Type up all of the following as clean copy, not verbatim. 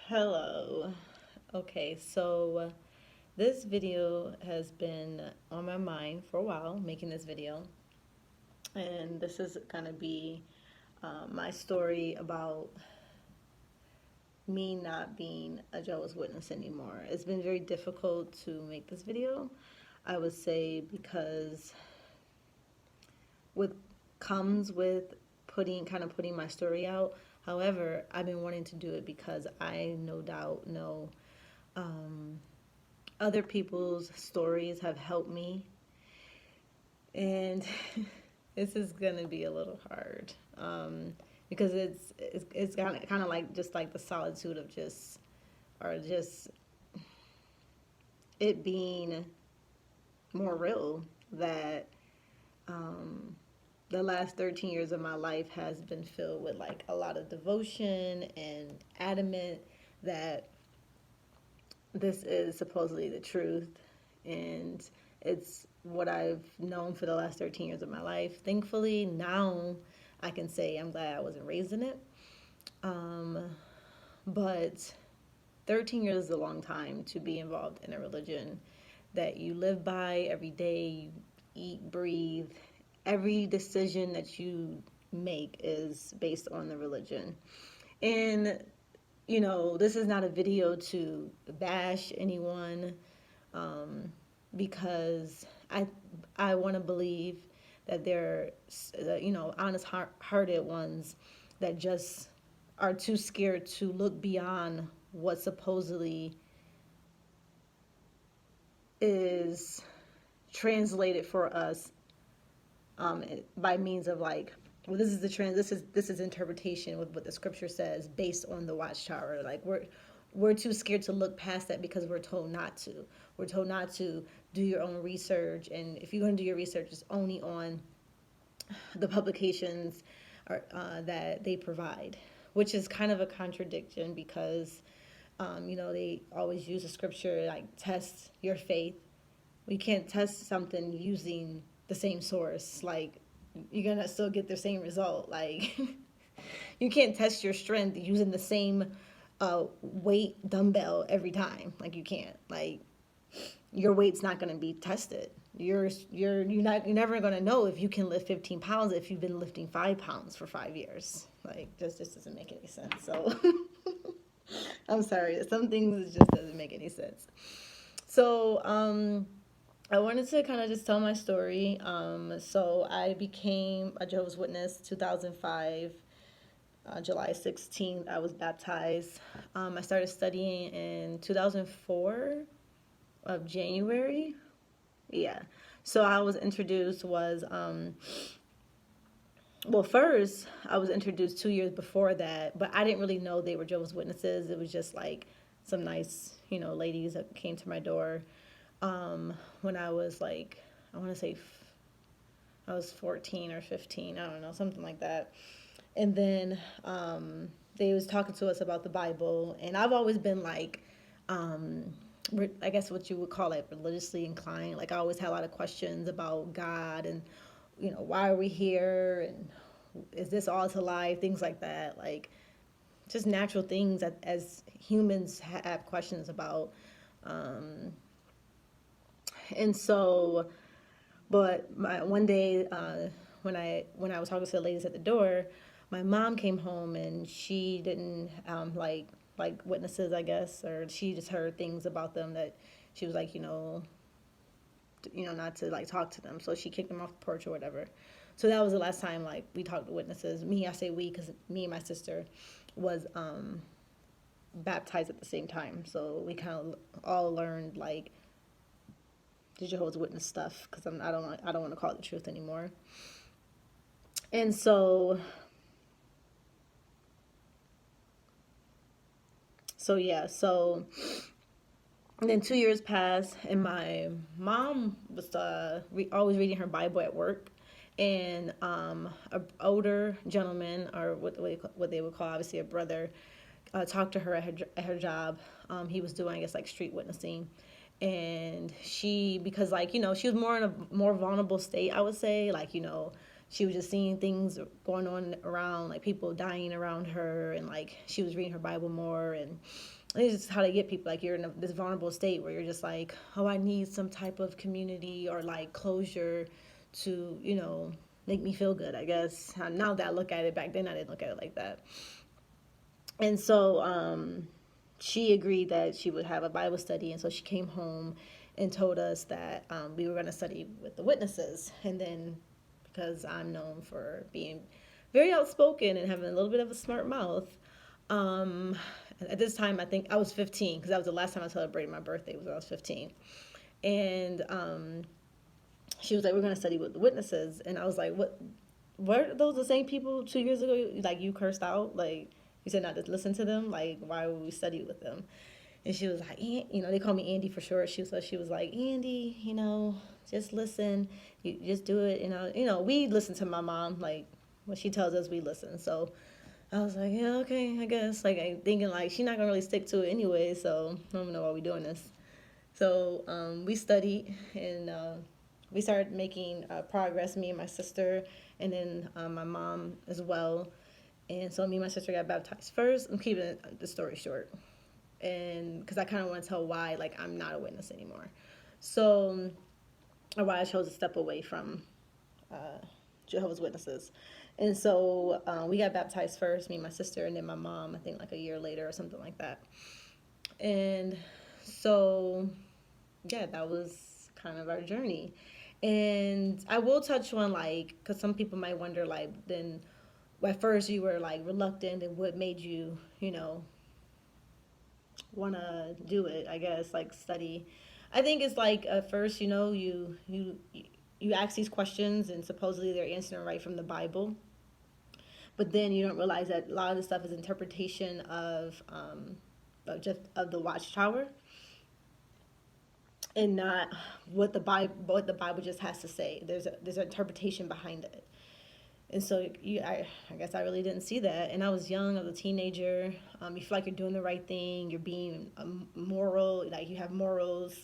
Hello. Okay, so this video has been on my mind for a while, making this video. And this is going to be my story about me not being a Jehovah's Witness anymore. It's been very difficult to make this video, I would say, because with comes with putting my story out. However, I've been wanting to do it because I no doubt know other people's stories have helped me, and this is gonna be a little hard because it's kind of like just like the solitude of just it being more real that the last 13 years of my life has been filled with like a lot of devotion and adamant that this is supposedly the truth, and it's what I've known for the last 13 years of my life. Thankfully, now I can say I'm glad I wasn't raised in it. But 13 years is a long time to be involved in a religion that you live by every day, you eat, breathe. Every decision that you make is based on the religion. And this is not a video to bash anyone, because I want to believe that they're honest hearted ones that just are too scared to look beyond what supposedly is translated for us, by means of like, well, this is interpretation with what the scripture says based on the watchtower. Like we're too scared to look past that because we're told not to. We're told not to do your own research, and if you're going to do your research, it's only on the publications that they provide, which is kind of a contradiction because they always use the scripture like test your faith. We can't test something using the same source. Like you're gonna still get the same result. Like you can't test your strength using the same weight dumbbell every time. Like you can't. Like your weight's not gonna be tested. You're never gonna know if you can lift 15 pounds if you've been lifting 5 pounds for 5 years. Like this doesn't make any sense. So I'm sorry. Some things it just doesn't make any sense. So I wanted to kind of just tell my story. So I became a Jehovah's Witness 2005, July 16th. I was baptized. I started studying in 2004 of January. Yeah. So I was introduced well, first I was introduced 2 years before that, but I didn't really know they were Jehovah's Witnesses. It was just like some nice, ladies that came to my door. When I was like, I want to say I was 14 or 15, I don't know, something like that. And then they was talking to us about the Bible, and I've always been like, I guess what you would call it, religiously inclined. Like I always had a lot of questions about God and, why are we here, and is this all to life, things like that. Like just natural things that as humans have questions about. And so, but one day when I was talking to the ladies at the door, my mom came home and she didn't like witnesses, I guess, or she just heard things about them that she was like, not to like talk to them. So she kicked them off the porch or whatever. So that was the last time like we talked to witnesses. I say we because me and my sister was baptized at the same time. So we kind of all learned like the Jehovah's Witness stuff because I don't want to call it the truth anymore. And so yeah, and then 2 years passed, and my mom was always reading her Bible at work, and an older gentleman, or what they would call obviously a brother, talked to her at her job. He was doing, I guess, like street witnessing, and because like she was more in a more vulnerable state, I would say, like she was just seeing things going on around, like people dying around her, and like she was reading her Bible more, and it's just how they get people. Like, you're in this vulnerable state where you're just like, oh, I need some type of community or like closure to, make me feel good, I guess. Now that I look at it, back then I didn't look at it like that. And so she agreed that she would have a Bible study. And so she came home and told us that we were going to study with the witnesses. And then, because I'm known for being very outspoken and having a little bit of a smart mouth, at this time, I think I was 15, because that was the last time I celebrated my birthday, was when I was 15. And she was like, we're going to study with the witnesses. And I was like, what? Were those the same people 2 years ago, like, you cursed out? Like, you said not to listen to them? Like, why would we study with them? And she was like, they call me Andy for short. She was like, Andy, just listen. You just do it. We listen to my mom. Like, when she tells us, we listen. So I was like, yeah, okay, I guess. Like, I'm thinking, like, she's not going to really stick to it anyway, so I don't know why we're doing this. So we studied, and we started making progress, me and my sister, and then my mom as well. And so me and my sister got baptized first. I'm keeping the story short, and because I kind of want to tell why, like, I'm not a witness anymore. So, or why I chose to step away from Jehovah's Witnesses. And so we got baptized first, me and my sister, and then my mom, I think like a year later or something like that. And so, yeah, that was kind of our journey. And I will touch on, like, because some people might wonder, like, then at first you were like reluctant, and what made you, want to do it, I guess, like study. I think it's like at first, you ask these questions, and supposedly they're answering right from the Bible, but then you don't realize that a lot of this stuff is interpretation of the Watchtower, and not what the Bible just has to say. There's an interpretation behind it. And so I guess I really didn't see that. And I was young, I was a teenager. You feel like you're doing the right thing. You're being moral, like you have morals.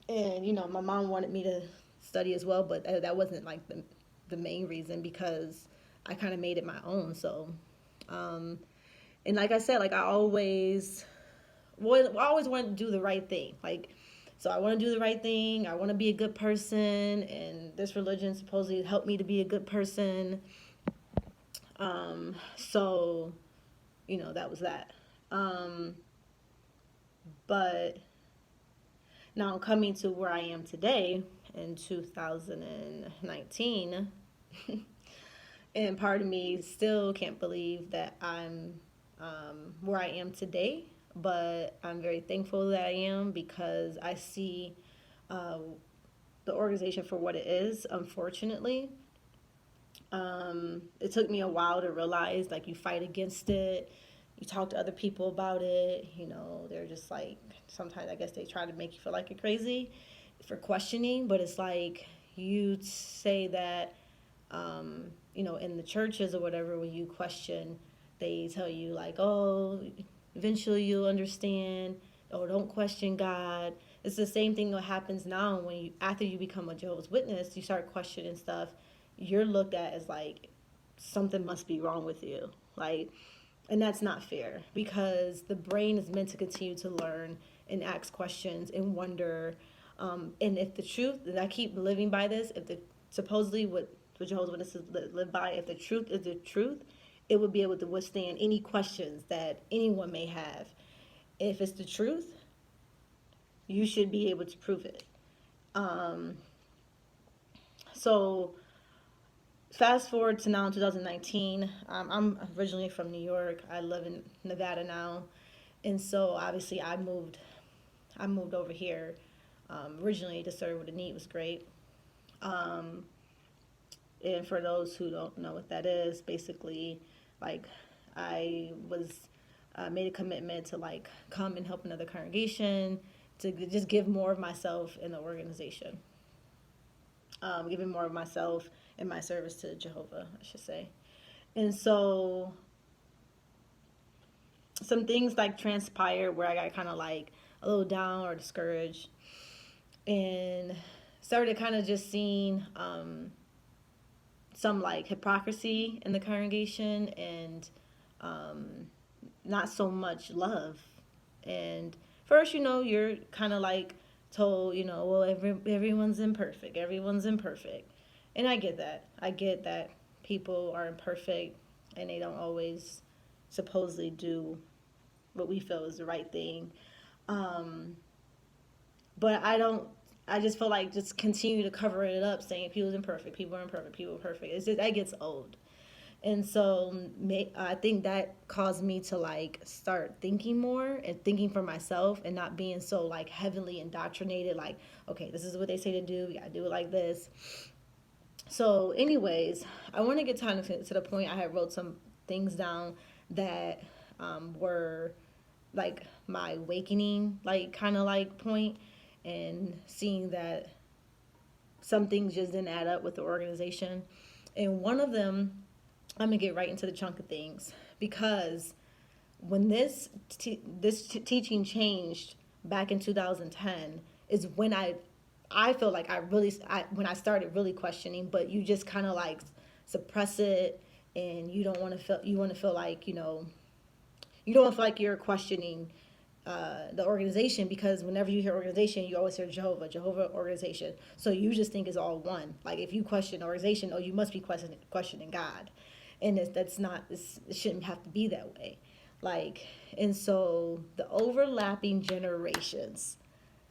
And, my mom wanted me to study as well, but that wasn't like the main reason, because I kind of made it my own. So, and like I said, like I always wanted to do the right thing. Like, so I want to do the right thing. I want to be a good person, and this religion supposedly helped me to be a good person. So, that was that. But now coming to where I am today in 2019, and part of me still can't believe that I'm where I am today. But I'm very thankful that I am, because I see the organization for what it is, unfortunately. It took me a while to realize, like, you fight against it, you talk to other people about it, they're just like, sometimes I guess they try to make you feel like you're crazy for questioning, but it's like, you say that, in the churches or whatever, when you question, they tell you like, oh, eventually you'll understand, or don't question God. It's the same thing that happens now when after you become a Jehovah's Witness, you start questioning stuff. You're looked at as like, something must be wrong with you. Like, and that's not fair, because the brain is meant to continue to learn and ask questions and wonder. And if the truth, and I keep living by this, supposedly what Jehovah's Witnesses live by, if the truth is the truth, it would be able to withstand any questions that anyone may have. If it's the truth, you should be able to prove it. So fast forward to now, 2019. I'm originally from New York. I live in Nevada now, and so obviously I moved over here originally to serve where the need was great. And for those who don't know what that is, basically, like, I was made a commitment to like come and help another congregation, to just give more of myself in the organization, giving more of myself in my service to Jehovah, I should say. And so some things like transpired where I got kind of like a little down or discouraged, and started kind of just seeing some like hypocrisy in the congregation, and not so much love And first, you're kind of like told, well, everyone's imperfect. Everyone's imperfect. And I get that. I get that people are imperfect and they don't always supposedly do what we feel is the right thing. But I just feel like just continue to cover it up saying people's imperfect, people are imperfect, people are perfect. It's just, that gets old. And so I think that caused me to like start thinking more and thinking for myself and not being so like heavily indoctrinated. Like, okay, this is what they say to do. We got to do it like this. So anyways, I want to get time to the point I had wrote some things down that were like my awakening, like kind of like point, and seeing that some things just didn't add up with the organization. And one of them, I'm gonna get right into the chunk of things, because when this teaching changed back in 2010 is when I feel like when I started really questioning, but you just kind of like suppress it, and you don't want to feel, you want to feel like, you don't feel like you're questioning the organization, because whenever you hear organization, you always hear Jehovah organization. So you just think it's all one. Like if you question organization, oh, you must be questioning God. And that's not, it shouldn't have to be that way. Like, and so the overlapping generations,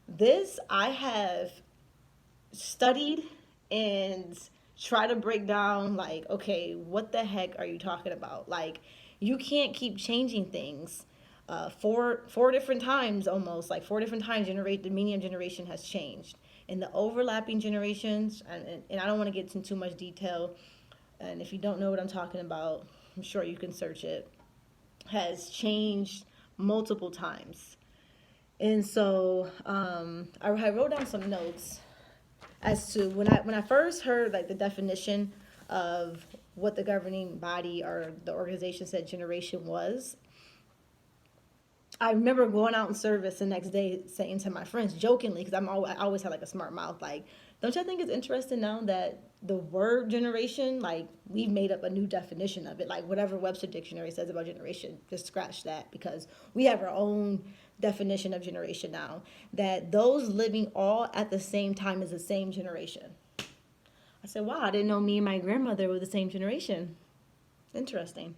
this I have studied and try to break down, like, okay, what the heck are you talking about? Like, you can't keep changing things. Four different times, almost like 4 different times, the median generation has changed. And the overlapping generations, and I don't want to get into too much detail, and if you don't know what I'm talking about, I'm sure you can search it, has changed multiple times. And so I wrote down some notes as to when I first heard like the definition of what the governing body or the organization said generation was. I remember going out in service the next day saying to my friends jokingly, because I always had like a smart mouth, like, don't y'all think it's interesting now that the word generation, like, we've made up a new definition of it, like whatever Webster dictionary says about generation, just scratch that, because we have our own definition of generation now, that those living all at the same time is the same generation. I said, wow, I didn't know me and my grandmother were the same generation. Interesting.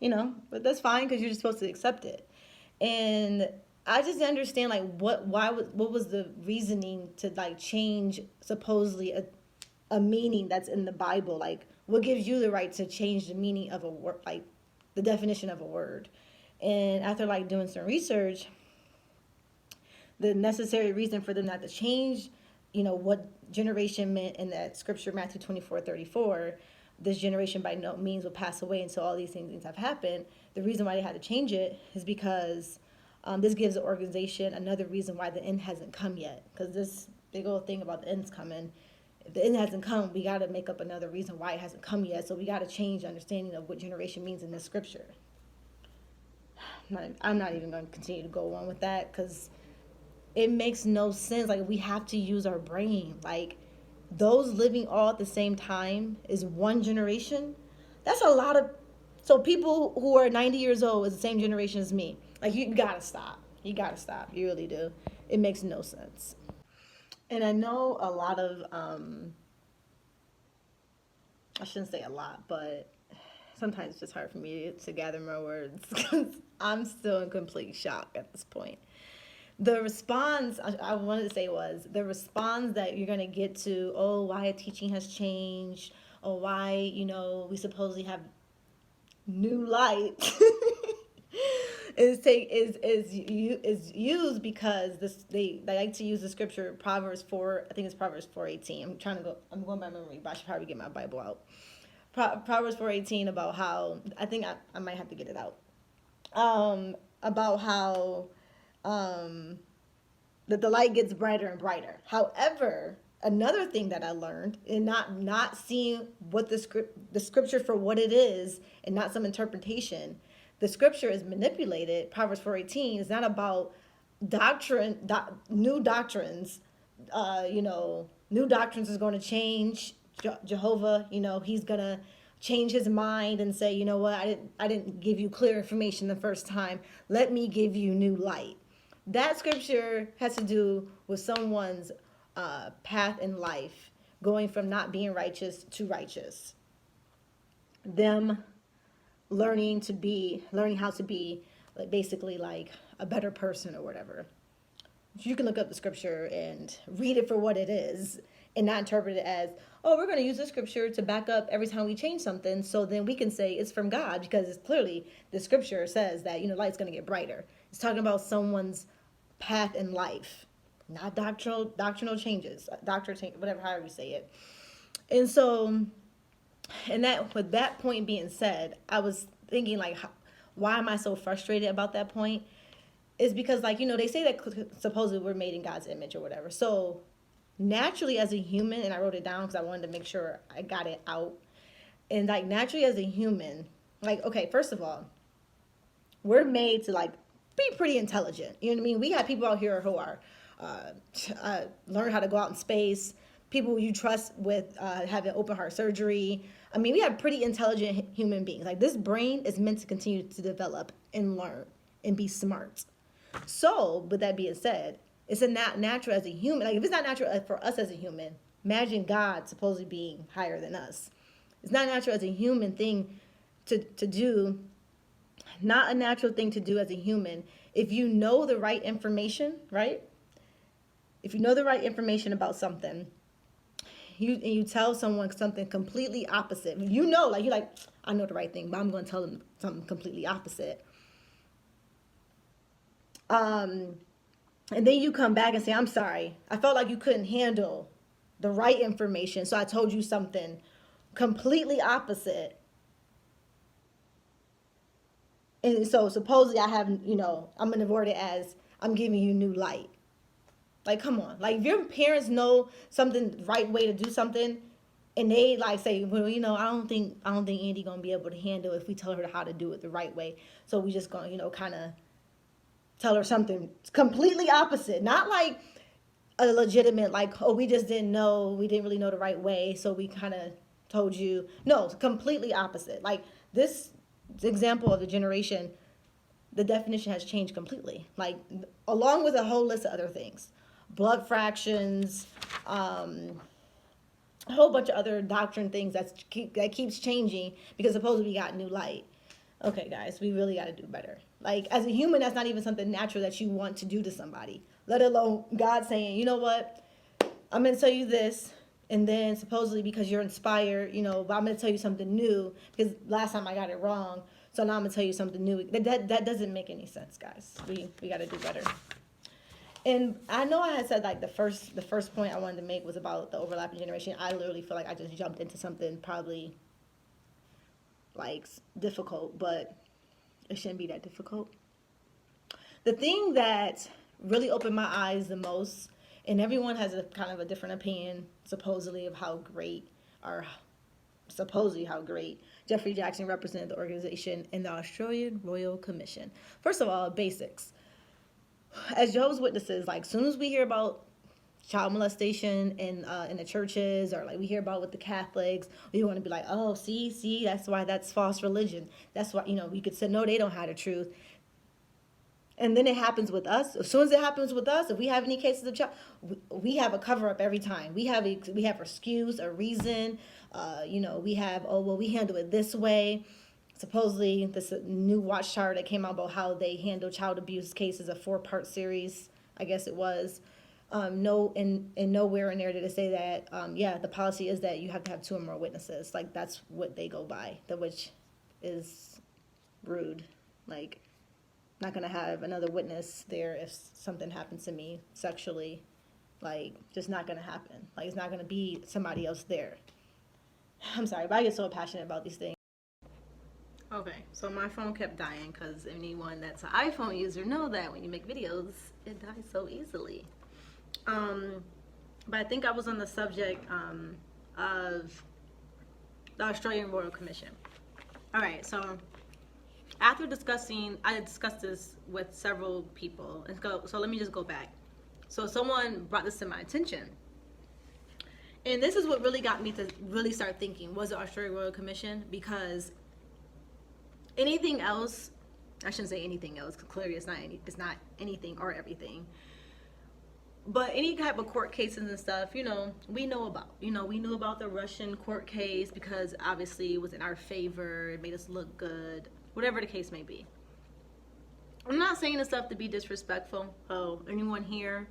But that's fine, because you're just supposed to accept it. And I just understand like what was the reasoning to like change supposedly a meaning that's in the Bible. Like, what gives you the right to change the meaning of a word, like the definition of a word? And after like doing some research, the necessary reason for them not to change, what generation meant in that scripture, Matthew 24:34, this generation by no means will pass away until all these things have happened. The reason why they had to change it is because this gives the organization another reason why the end hasn't come yet. Because this big old thing about the end's coming, if the end hasn't come, we got to make up another reason why it hasn't come yet. So we got to change the understanding of what generation means in this scripture. I'm not even going to continue to go on with that, because it makes no sense. Like, we have to use our brain. Like, those living all at the same time is one generation. That's a lot of, so people who are 90 years old is the same generation as me. Like, you gotta stop. You gotta stop. You really do. It makes no sense. And I know a lot of, I shouldn't say a lot, but sometimes it's just hard for me to gather my words, because I'm still in complete shock at this point. The response I wanted to say was the response that you're going to get to, oh, why a teaching has changed, or why, we supposedly have new light is used because they like to use the scripture Proverbs 4, I think it's Proverbs 4:18. I'm going by memory, but I should probably get my Bible out. Proverbs 4:18, about how, I think I might have to get it out, about how that the light gets brighter and brighter. However, another thing that I learned in not seeing what the scripture for what it is and not some interpretation, the scripture is manipulated. Proverbs 4:18 is not about doctrine, new doctrines. New doctrines is going to change Jehovah. He's going to change his mind and say, you know what, I didn't give you clear information the first time. Let me give you new light. That scripture has to do with someone's path in life, going from not being righteous to righteous. Them learning how to be like basically like a better person or whatever. You can look up the scripture and read it for what it is and not interpret it as, oh, we're going to use the scripture to back up every time we change something, so then we can say it's from God, because it's clearly the scripture says that, you know, light's going to get brighter. It's talking about someone's path in life, not doctrinal changes, whatever, however you say it. And so, with that point being said, I was thinking like, why am I so frustrated about that point? Is because, like, you know, they say that supposedly we're made in God's image or whatever. So naturally as a human, and I wrote it down because I wanted to make sure I got it out. And like naturally as a human, like, okay, first of all, we're made to like be pretty intelligent. You know what I mean? We have people out here who are learn how to go out in space. People you trust with having open heart surgery. I mean, we have pretty intelligent human beings. Like, this brain is meant to continue to develop and learn and be smart. So, with that being said, it's not natural as a human. Like, if it's not natural for us as a human, imagine God supposedly being higher than us. It's not natural as a human thing to do. Not a natural thing to do as a human. If you know the right information, right? If you know the right information about something, you tell someone something completely opposite. You know, like, you're like, I know the right thing, but I'm going to tell them something completely opposite. And then you come back and say, I'm sorry, I felt like you couldn't handle the right information, so I told you something completely opposite. And so supposedly I have, you know, I'm going to word it as, I'm giving you new light. Like, come on. Like, if your parents know something, right way to do something, and they like say, well, you know, I don't think Andy gonna be able to handle if we tell her how to do it the right way. So we just gonna, you know, kind of tell her something completely opposite. Not like a legitimate, like, oh, we just didn't know, we didn't really know the right way, so we kind of told you. No, completely opposite. Like, this example of the generation, the definition has changed completely. Like, along with a whole list of other things. Blood fractions, a whole bunch of other doctrine things that keeps changing because supposedly we got new light. Okay, guys, we really got to do better. Like, as a human, that's not even something natural that you want to do to somebody, let alone God saying, you know what, I'm going to tell you this, and then supposedly because you're inspired, you know, but I'm going to tell you something new because last time I got it wrong, so now I'm going to tell you something new. That doesn't make any sense, guys. We got to do better. And I know I had said, like, the first point I wanted to make was about the overlapping generation. I literally feel like I just jumped into something probably, like, difficult, but it shouldn't be that difficult. The thing that really opened my eyes the most, and everyone has a kind of a different opinion, supposedly, of how great Jeffrey Jackson represented the organization in the Australian Royal Commission. First of all, basics. As Jehovah's Witnesses, like, soon as we hear about child molestation in the churches, or like we hear about with the Catholics, we want to be like, oh, see, that's why that's false religion. That's why, you know, we could say, no, they don't have the truth. And then it happens with us. As soon as it happens with us, if we have any cases of child, we have a cover up every time. We have excuse, a reason. You know, we have, oh, well, we handle it this way. Supposedly, this new watchtower that came out about how they handle child abuse cases, a 4-part series, I guess it was. Nowhere in there did it say that, the policy is that you have to have 2 or more witnesses. Like, that's what they go by, which is rude. Like, not going to have another witness there if something happens to me sexually. Like, just not going to happen. Like, it's not going to be somebody else there. I'm sorry, but I get so passionate about these things. Okay, so my phone kept dying because anyone that's an iPhone user know that when you make videos, it dies so easily. But I think I was on the subject of the Australian Royal Commission. All right, so after discussing, I discussed this with several people. So let me just go back. So someone brought this to my attention. And this is what really got me to really start thinking, was it Australian Royal Commission? Because anything else, I shouldn't say anything else, because clearly it's not anything or everything. But any type of court cases and stuff, we know about. We knew about the Russian court case because obviously it was in our favor. It made us look good. Whatever the case may be. I'm not saying this stuff to be disrespectful. Oh, anyone here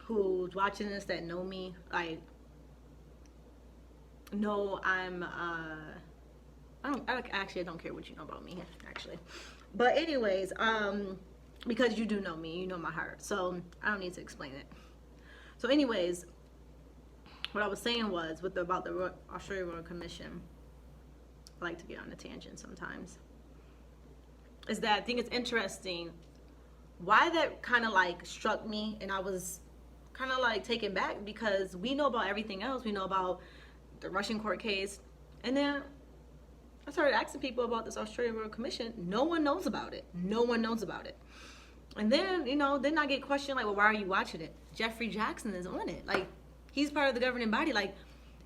who's watching this that know me, I know I don't care what you know about me, actually. But anyways, because you do know me, you know my heart, so I don't need to explain it. So anyways, what I was saying was about the Australian Royal Commission, I like to get on a tangent sometimes, is that I think it's interesting why that kind of like struck me, and I was kind of like taken back, because we know about everything else. We know about the Russian court case, and then I started asking people about this Australian Royal Commission. No one knows about it. No one knows about it. And then, then I get questioned, like, well, why are you watching it? Jeffrey Jackson is on it. Like, he's part of the governing body. Like,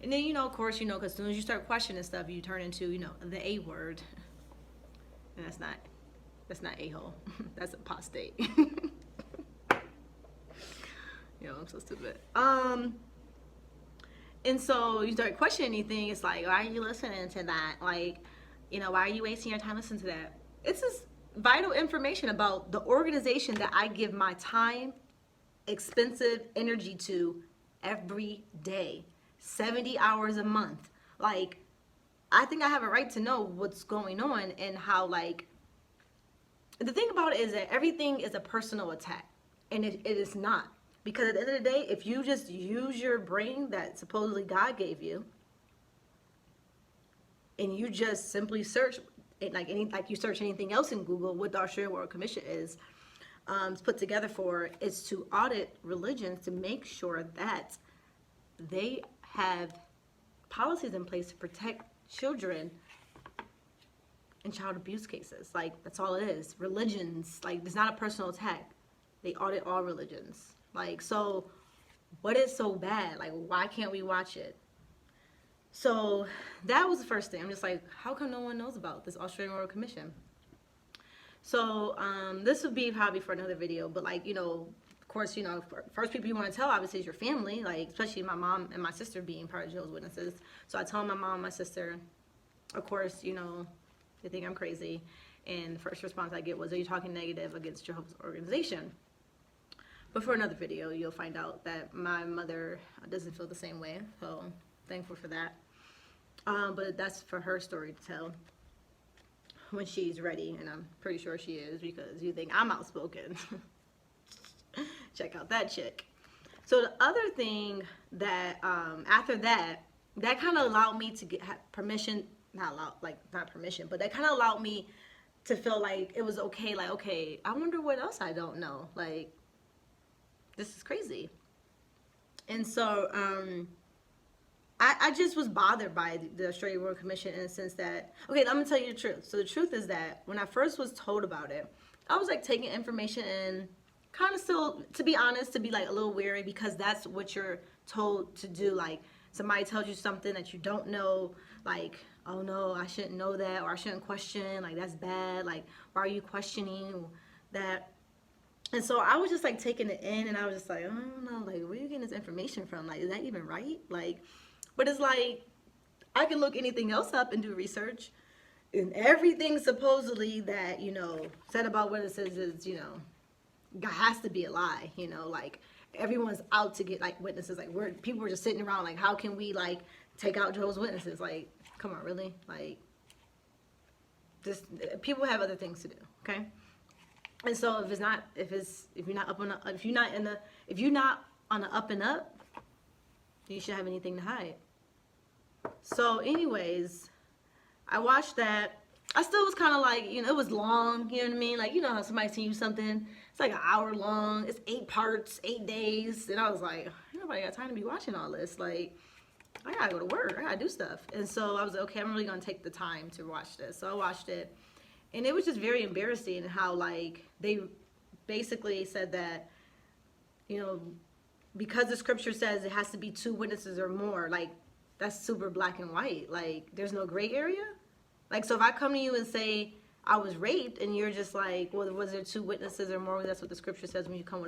and then, of course, because as soon as you start questioning stuff, you turn into, the A word. And that's not a-hole. That's apostate. I'm so stupid. And so you start questioning anything. It's like, why are you listening to that? Like, why are you wasting your time listening to that? It's just vital information about the organization that I give my time, expensive energy to every day, 70 hours a month. Like, I think I have a right to know what's going on and how, like, the thing about it is that everything is a personal attack, and it is not. Because at the end of the day, if you just use your brain that supposedly God gave you, and you just simply search, like you search anything else in Google, what the Australian Royal Commission is put together for, is to audit religions to make sure that they have policies in place to protect children in child abuse cases. Like, that's all it is. Religions, like, it's not a personal attack. They audit all religions. Like, so what is so bad? Like, why can't we watch it? So that was the first thing. I'm just like, how come no one knows about this Australian Royal Commission? So this would be probably for another video, but like, of course, first people you want to tell obviously is your family, like especially my mom and my sister being part of Jehovah's Witnesses. So I told my mom and my sister, of course, they think I'm crazy. And the first response I get was, are you talking negative against Jehovah's organization? But for another video, you'll find out that my mother doesn't feel the same way. So thankful for that. But that's for her story to tell when she's ready. And I'm pretty sure she is, because you think I'm outspoken. Check out that chick. So the other thing that, after that kind of allowed me to get permission, not permission, but that kind of allowed me to feel like it was okay. Like, okay, I wonder what else I don't know. Like, this is crazy. And so I just was bothered by the Australian Royal Commission in the sense that, okay, I'm gonna tell you the truth. So the truth is that when I first was told about it, I was like taking information in, kind of still, to be honest, to be like a little wary, because that's what you're told to do. Like, somebody tells you something that you don't know, like, oh no, I shouldn't know that, or I shouldn't question, like, that's bad, like, why are you questioning that? And so I was just like taking it in, and I was just like, I don't know, like, where are you getting this information from? Like, is that even right? Like, but it's like, I can look anything else up and do research, and everything supposedly that, said about what it says is, has to be a lie, like, everyone's out to get, like, witnesses. Like, people were just sitting around, like, how can we, like, take out Jehovah's Witnesses? Like, come on, really? Like, just, people have other things to do, okay? And so if you're not on the up and up, you shouldn't have anything to hide. So anyways, I watched that. I still was kind of like, it was long, you know what I mean? Like, how somebody sends you something, it's like an hour long, it's 8 parts, 8 days. And I was like, nobody got time to be watching all this. Like, I gotta go to work, I gotta do stuff. And so I was like, okay, I'm really gonna take the time to watch this. So I watched it. And it was just very embarrassing how, like, they basically said that, because the scripture says it has to be 2 witnesses or more, like, that's super black and white. Like, there's no gray area. Like, so if I come to you and say I was raped, and you're just like, well, was there 2 witnesses or more? That's what the scripture says when you come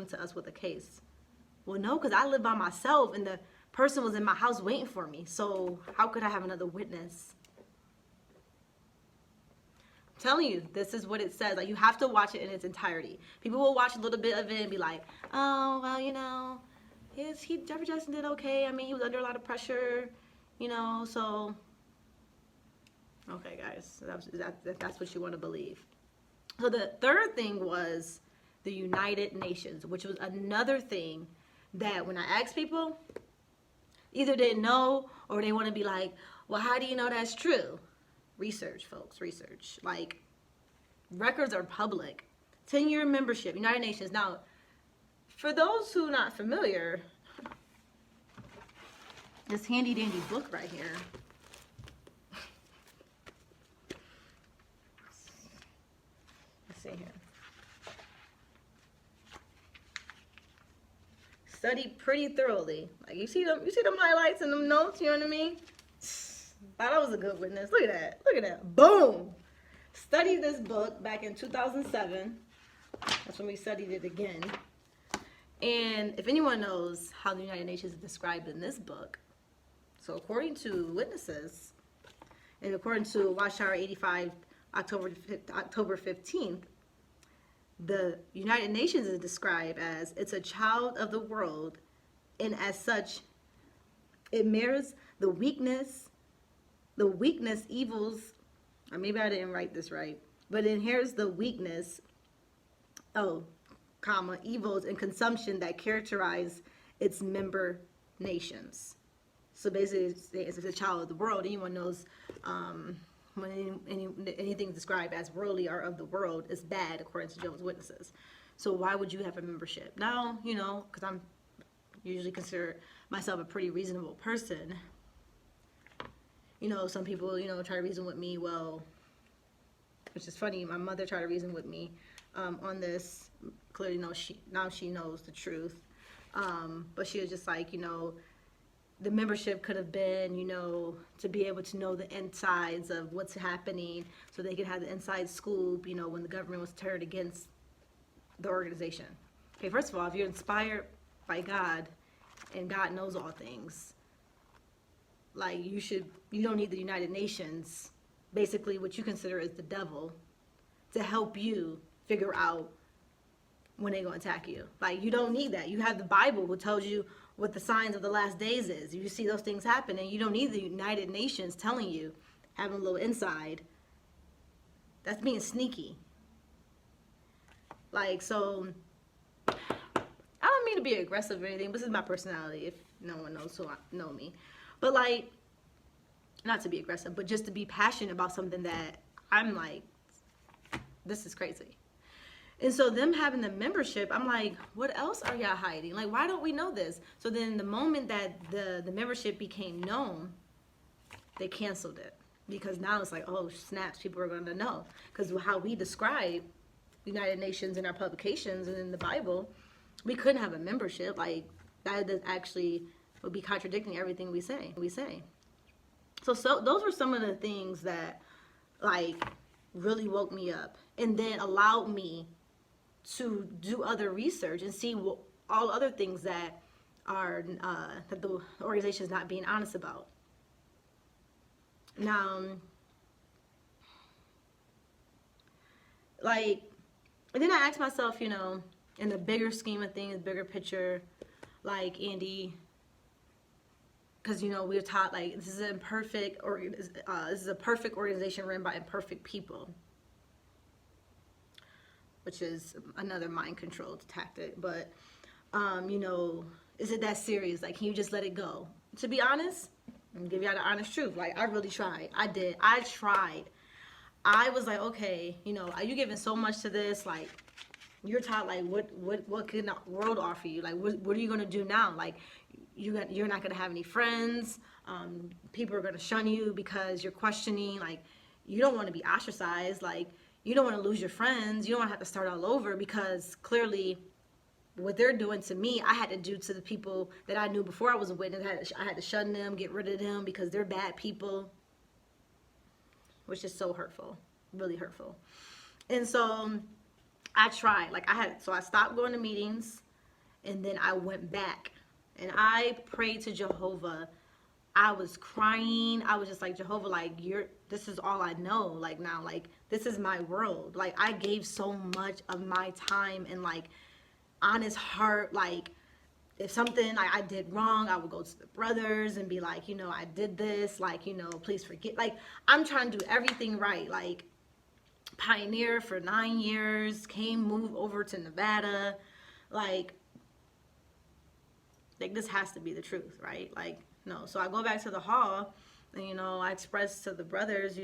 to us with a case. Well, no, because I live by myself, and the person was in my house waiting for me. So how could I have another witness? I'm telling you, this is what it says. Like, you have to watch it in its entirety. People will watch a little bit of it and be like, oh, well, you know, Jeffrey Jackson did okay. I mean, he was under a lot of pressure, you know, so. Okay, guys, that's what you want to believe. So the third thing was the United Nations, which was another thing that when I asked people, either didn't know or they want to be like, well, how do you know that's true? Research, folks, research. Like, records are public. 10-year membership, United Nations. Now, for those who are not familiar, this handy dandy book right here. Let's see here. Study pretty thoroughly. Like, you see them highlights and them notes, you know what I mean? Thought I was a good witness. Look at that. Look at that. Boom. Studied this book back in 2007. That's when we studied it again. And if anyone knows how the United Nations is described in this book, so according to witnesses, and according to Watchtower 85, October 15th, the United Nations is described as it's a child of the world, and as such, it mirrors the weakness, evils, or maybe I didn't write this right, but it inherits the weakness, evils and consumption that characterize its member nations. So basically, it's a child of the world. Anyone knows when anything described as worldly or of the world is bad, according to Jehovah's Witnesses. So why would you have a membership? Now, you know, because I'm usually consider myself a pretty reasonable person. You know, some people, you know, try to reason with me. Well, which is funny. My mother tried to reason with me on this. Clearly, now she knows the truth. But she was just like, you know, the membership could have been, you know, to be able to know the insides of what's happening, so they could have the inside scoop, you know, when the government was turned against the organization. Okay, first of all, if you're inspired by God and God knows all things, like, you don't need the United Nations, basically what you consider is the devil, to help you figure out when they're going to attack you. Like, you don't need that. You have the Bible, which tells you what the signs of the last days is. You see those things happen, and you don't need the United Nations telling you, having a little inside. That's being sneaky. Like, so, I don't mean to be aggressive or anything. This is my personality, if no one knows who know me. But, like, not to be aggressive, but just to be passionate about something that I'm like, this is crazy. And so them having the membership, I'm like, what else are y'all hiding? Like, why don't we know this? So then the moment that the membership became known, they canceled it. Because now it's like, oh, snaps, people are going to know. Because how we describe the United Nations in our publications and in the Bible, we couldn't have a membership. Like, that actually would be contradicting everything we say. So those were some of the things that, like, really woke me up. And then allowed me to do other research and see all other things that are that the organization is not being honest about. Now, like, and then I asked myself, you know, in the bigger scheme of things, bigger picture, like, Andy, because, you know, we're taught, like, this is a perfect organization run by imperfect people, which is another mind control tactic. But, you know, is it that serious? Like, can you just let it go? To be honest, I'm gonna give y'all the honest truth. Like, I really tried. I did. I tried. I was like, okay, you know, are you giving so much to this? Like, you're taught, like, what can the world offer you? Like, what are you gonna do now? Like, you're not gonna have any friends. People are gonna shun you because you're questioning. Like, you don't want to be ostracized. Like, you don't want to lose your friends. You don't want to have to start all over because clearly what they're doing to me, I had to do to the people that I knew before I was a witness. I had to shun them, get rid of them because they're bad people, which is so hurtful, really hurtful. And so I tried, like I stopped going to meetings, and then I went back and I prayed to Jehovah. I was crying. I was just like, Jehovah, like, this is all I know. Like, now, like, this is my world. Like, I gave so much of my time and, like, honest heart. Like, if something I did wrong, I would go to the brothers and be like, I did this. Like, please forget. Like, I'm trying to do everything right. Like, pioneer for 9 years, moved over to Nevada. Like, this has to be the truth, right? Like, no. So I go back to the hall and, I express to the brothers,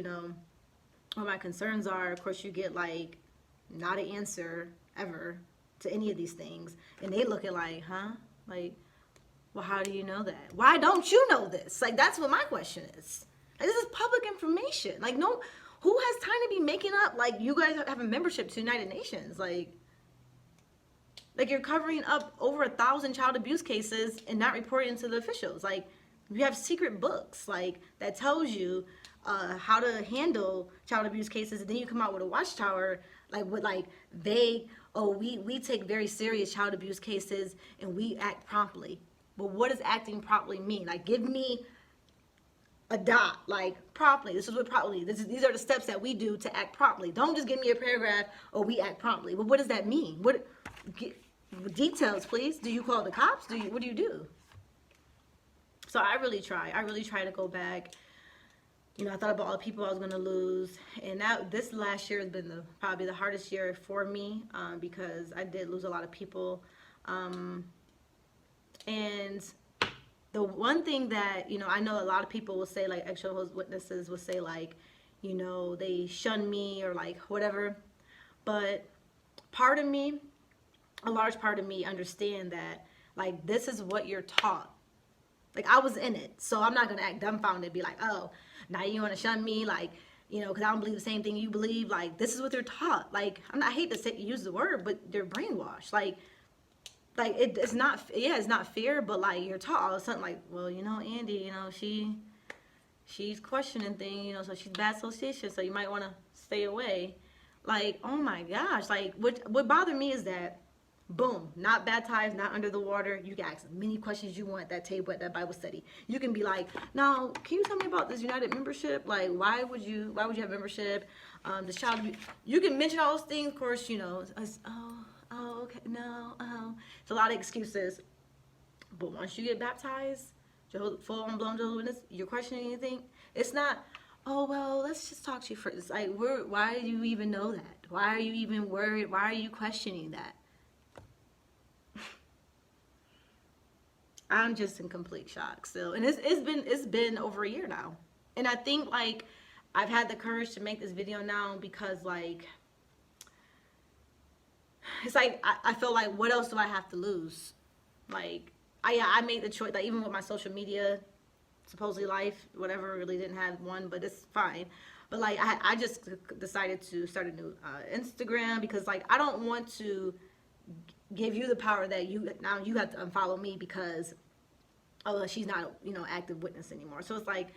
what my concerns are. Of course, you get, like, not an answer ever to any of these things. And they look at like, huh? Like, well, how do you know that? Why don't you know this? Like, that's what my question is. Like, this is public information. Like, no, who has time to be making up, like, you guys have a membership to United Nations? Like you're covering up over 1,000 child abuse cases and not reporting to the officials. Like, you have secret books, like, that tells you how to handle child abuse cases, and then you come out with a watchtower, like, with, like, vague, we take very serious child abuse cases and we act promptly. But what does acting promptly mean? Like, give me a dot, like, promptly. This is what promptly, these are the steps that we do to act promptly. Don't just give me a paragraph, we act promptly. Well, what does that mean? Details, please. Do you call the cops? What do you do? So I really try to go back. I thought about all the people I was going to lose. And this last year has been probably the hardest year for me, because I did lose a lot of people. And the one thing that, I know a lot of people will say, like, Jehovah's Witnesses will say, like, they shun me or, like, whatever. But a large part of me understand that, like, this is what you're taught. Like, I was in it, so I'm not going to act dumbfounded and be like, oh, now you want to shun me, like, because I don't believe the same thing you believe. Like, this is what they're taught. Like, I hate to use the word, but they're brainwashed. Like it's not fair, but, like, you're taught all of a sudden, like, well, Andy, she's questioning things, so she's bad association, so you might want to stay away. Like, oh my gosh, like, what bothered me is that, boom, not baptized, not under the water. You can ask as many questions you want at that table at that Bible study. You can be like, now, can you tell me about this United membership? Like, why would you have membership? The child, you can mention all those things. Of course, okay, no, it's a lot of excuses. But once you get baptized, full-on blown Jehovah's Witness, you're questioning anything. It's not, oh, well, let's just talk to you first. It's like, why do you even know that? Why are you even worried? Why are you questioning that? I'm just in complete shock still. And it's been over a year now. And I think, like, I've had the courage to make this video now because, like, it's like I feel like, what else do I have to lose? Like, I made the choice, like, even with my social media supposedly life, whatever, really didn't have one, but it's fine. But, like, I just decided to start a new Instagram because, like, I don't want to give you the power that you have to unfollow me because, oh, she's not, active witness anymore. So it's like,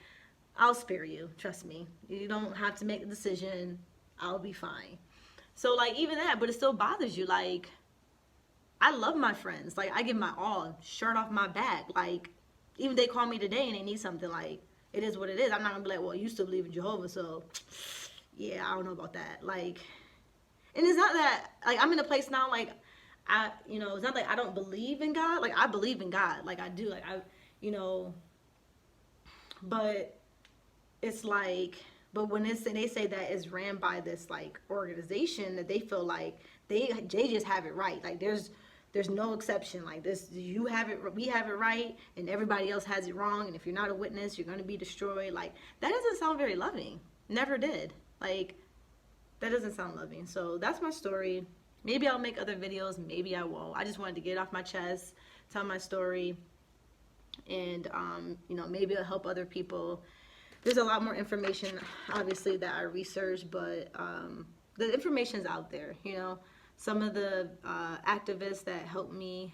I'll spare you. Trust me. You don't have to make the decision. I'll be fine. So, like, even that, but it still bothers you. Like, I love my friends. Like, I give my all, shirt off my back. Like, even if they call me today and they need something, like, it is what it is. I'm not gonna be like, well, you still believe in Jehovah, so yeah, I don't know about that. Like, and it's not that, like, I'm in a place now, like, it's not like I don't believe in God. Like, I believe in God. Like, I do. Like, but it's like, but when they say that it's ran by this, like, organization that they feel like they just have it right. Like, there's no exception. Like, this, you have it, we have it right, and everybody else has it wrong. And if you're not a witness, you're going to be destroyed. Like, that doesn't sound very loving. Never did. Like, that doesn't sound loving. So that's my story. Maybe I'll make other videos, maybe I won't. I just wanted to get it off my chest, tell my story, and, maybe it'll help other people. There's a lot more information, obviously, that I researched, but the information's out there, some of the activists that helped me,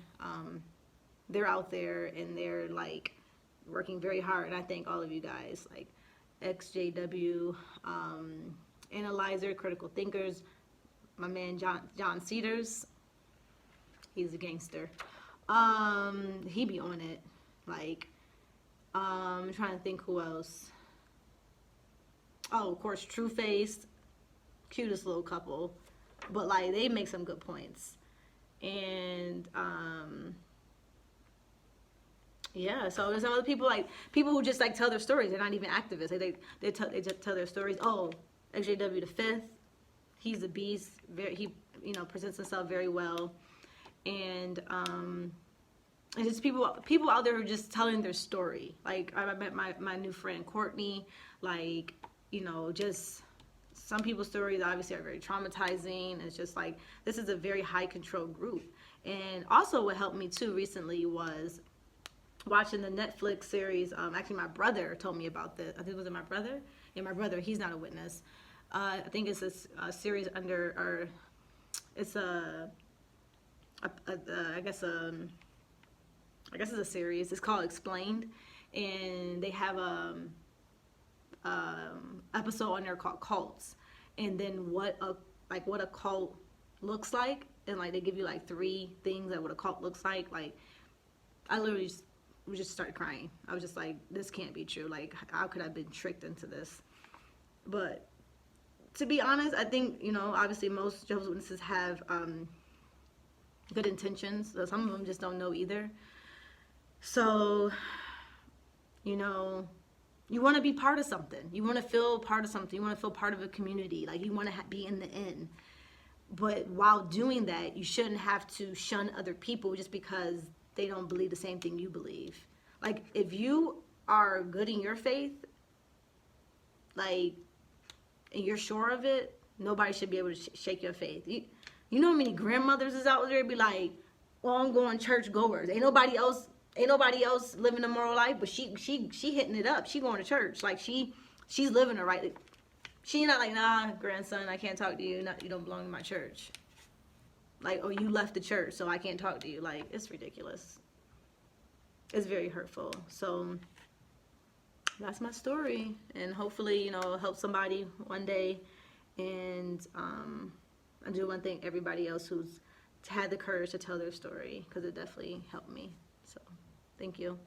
they're out there and they're like working very hard. And I thank all of you guys, like EXjw, Analyzer, Critical Thinkers, my man John Cedars. He's a gangster. He be on it. Like, I'm trying to think who else. Oh, of course, Truefaced, cutest little couple, but like they make some good points. And yeah, so there's some other people, like people who just like tell their stories. They're not even activists. They just tell their stories. Oh, EXjw the fifth, he's a beast. He presents himself very well. And it's just people out there who are just telling their story. Like I met my new friend Courtney. Like, just some people's stories obviously are very traumatizing. It's just like, this is a very high control group. And also what helped me too recently was watching the Netflix series. Actually, my brother told me about this. I think, was it my brother? Yeah, my brother. He's not a witness. I think it's a series under, or it's I guess it's a series. It's called Explained, and they have episode on there called cults, and then what a cult looks like, and like they give you like 3 things that what a cult looks like. Like I literally just started crying. I was just like, this can't be true. Like, how could I have been tricked into this? But to be honest, I think, obviously most Jehovah's Witnesses have good intentions. So some of them just don't know either. So, you want to be part of something. You want to feel part of something. You want to feel part of a community. Like, you want to be in the end. But while doing that, you shouldn't have to shun other people just because they don't believe the same thing you believe. Like, if you are good in your faith, like, and you're sure of it, nobody should be able to shake your faith. You know how many grandmothers is out there be like, well, I'm going church goers. Ain't nobody else living a moral life, but she hitting it up. She going to church. Like, she's living it right. She not like, nah, grandson, I can't talk to you. You don't belong to my church. Like, oh, you left the church, so I can't talk to you. Like, it's ridiculous. It's very hurtful. So that's my story, and hopefully, it'll help somebody one day. And I do want to thank everybody else who's had the courage to tell their story, because it definitely helped me. So thank you.